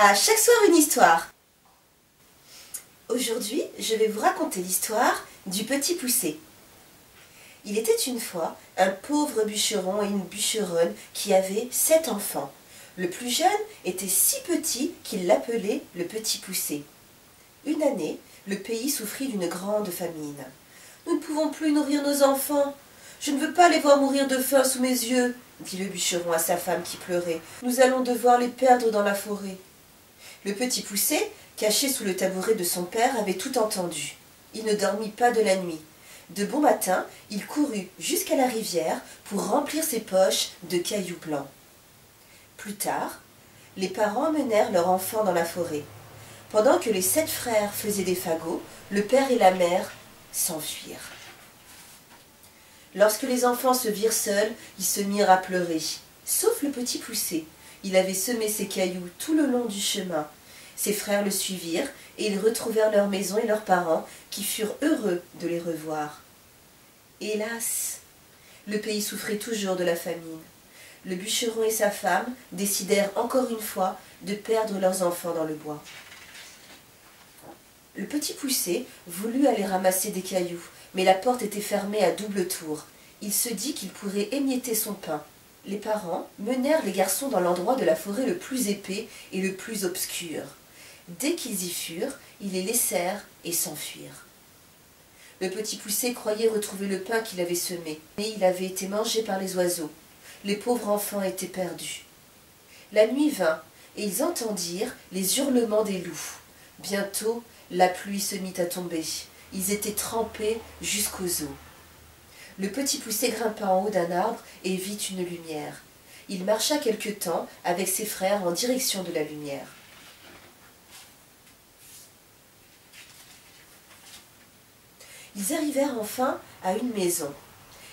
À chaque soir une histoire. Aujourd'hui, je vais vous raconter l'histoire du Petit Poucet. Il était une fois un pauvre bûcheron et une bûcheronne qui avaient 7 enfants. Le plus jeune était si petit qu'il l'appelait le Petit Poucet. Une année, le pays souffrit d'une grande famine. « Nous ne pouvons plus nourrir nos enfants. Je ne veux pas les voir mourir de faim sous mes yeux, » dit le bûcheron à sa femme qui pleurait. « Nous allons devoir les perdre dans la forêt. » Le Petit Poucet, caché sous le tabouret de son père, avait tout entendu. Il ne dormit pas de la nuit. De bon matin, il courut jusqu'à la rivière pour remplir ses poches de cailloux blancs. Plus tard, les parents emmenèrent leur enfant dans la forêt. Pendant que les 7 frères faisaient des fagots, le père et la mère s'enfuirent. Lorsque les enfants se virent seuls, ils se mirent à pleurer, sauf le Petit Poucet. Il avait semé ses cailloux tout le long du chemin. Ses frères le suivirent et ils retrouvèrent leur maison et leurs parents qui furent heureux de les revoir. Hélas, le pays souffrait toujours de la famine. Le bûcheron et sa femme décidèrent encore une fois de perdre leurs enfants dans le bois. Le Petit Poucet voulut aller ramasser des cailloux, mais la porte était fermée à double tour. Il se dit qu'il pourrait émietter son pain. Les parents menèrent les garçons dans l'endroit de la forêt le plus épais et le plus obscur. Dès qu'ils y furent, ils les laissèrent et s'enfuirent. Le Petit Poucet croyait retrouver le pain qu'il avait semé, mais il avait été mangé par les oiseaux. Les pauvres enfants étaient perdus. La nuit vint, et ils entendirent les hurlements des loups. Bientôt, la pluie se mit à tomber. Ils étaient trempés jusqu'aux os. Le Petit Poucet grimpa en haut d'un arbre et vit une lumière. Il marcha quelque temps avec ses frères en direction de la lumière. Ils arrivèrent enfin à une maison.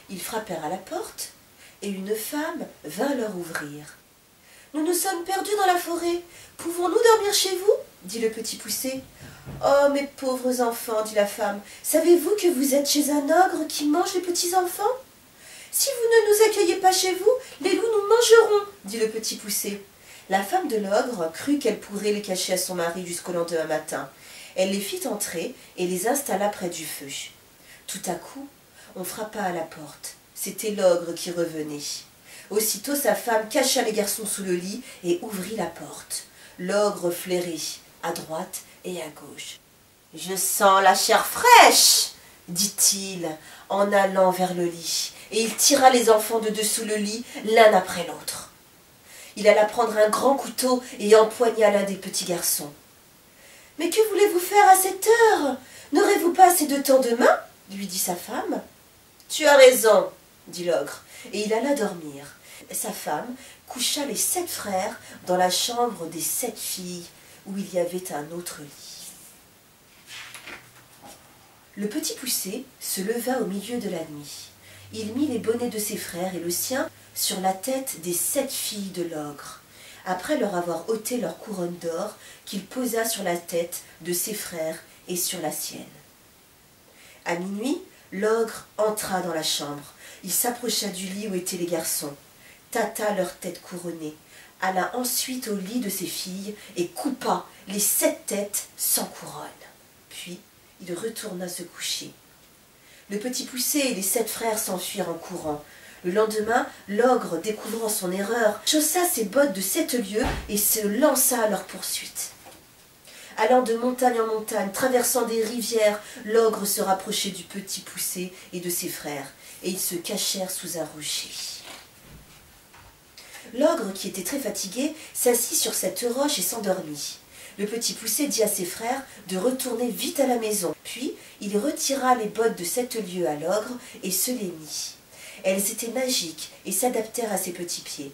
Ils frappèrent à la porte et une femme vint leur ouvrir. « Nous nous sommes perdus dans la forêt. Pouvons-nous dormir chez vous ?» dit le Petit Poucet. « Oh, mes pauvres enfants, dit la femme, savez-vous que vous êtes chez un ogre qui mange les petits enfants? Si vous ne nous accueillez pas chez vous, les loups nous mangeront, dit le Petit Poucet. La femme de l'ogre crut qu'elle pourrait les cacher à son mari jusqu'au lendemain matin. Elle les fit entrer et les installa près du feu. Tout à coup, on frappa à la porte. C'était l'ogre qui revenait. Aussitôt sa femme cacha les garçons sous le lit et ouvrit la porte. L'ogre flairait à droite et à gauche. « Je sens la chair fraîche !» dit-il en allant vers le lit, et il tira les enfants de dessous le lit, l'un après l'autre. Il alla prendre un grand couteau et empoigna l'un des petits garçons. « Mais que voulez-vous faire à cette heure? N'aurez-vous pas assez de temps demain ?» lui dit sa femme. « Tu as raison, » dit l'ogre, et il alla dormir. Sa femme coucha les 7 frères dans la chambre des 7 filles, où il y avait un autre lit. Le Petit Poucet se leva au milieu de la nuit. Il mit les bonnets de ses frères et le sien sur la tête des 7 filles de l'ogre, après leur avoir ôté leur couronne d'or qu'il posa sur la tête de ses frères et sur la sienne. À minuit, l'ogre entra dans la chambre. Il s'approcha du lit où étaient les garçons, tâta leur tête couronnée, alla ensuite au lit de ses filles et coupa les 7 têtes sans couronne. Puis, il retourna se coucher. Le Petit Poucet et les 7 frères s'enfuirent en courant. Le lendemain, l'ogre, découvrant son erreur, chaussa ses bottes de 7 lieues et se lança à leur poursuite. Allant de montagne en montagne, traversant des rivières, l'ogre se rapprochait du Petit Poucet et de ses frères, et ils se cachèrent sous un rocher. L'ogre, qui était très fatigué, s'assit sur cette roche et s'endormit. Le Petit Poucet dit à ses frères de retourner vite à la maison. Puis, il retira les bottes de 7 lieues à l'ogre et se les mit. Elles étaient magiques et s'adaptèrent à ses petits pieds.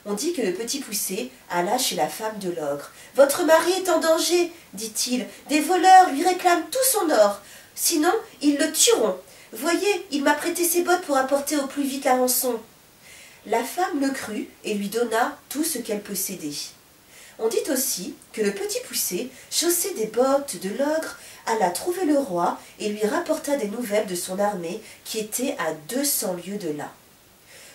On dit que le Petit Poucet alla chez la femme de l'ogre. « Votre mari est en danger, dit-il. Des voleurs lui réclament tout son or. Sinon, ils le tueront. Voyez, il m'a prêté ses bottes pour apporter au plus vite la rançon. » La femme le crut et lui donna tout ce qu'elle possédait. On dit aussi que le Petit Poucet, chaussé des bottes de l'ogre, alla trouver le roi et lui rapporta des nouvelles de son armée qui était à 200 lieues de là.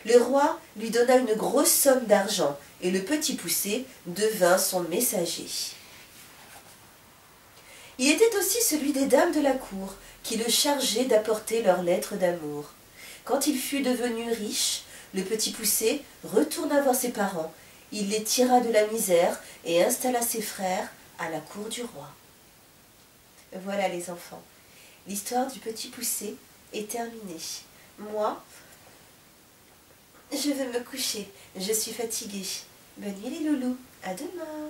Le roi lui donna une grosse somme d'argent et le petit poucet devint son messager. Il était aussi celui des dames de la cour qui le chargeaient d'apporter leurs lettres d'amour. Quand il fut devenu riche, le petit poucet retourna voir ses parents. Il les tira de la misère et installa ses frères à la cour du roi. Voilà les enfants, l'histoire du petit poucet est terminée. Moi, je vais me coucher, je suis fatiguée. Bonne nuit les loulous, à demain.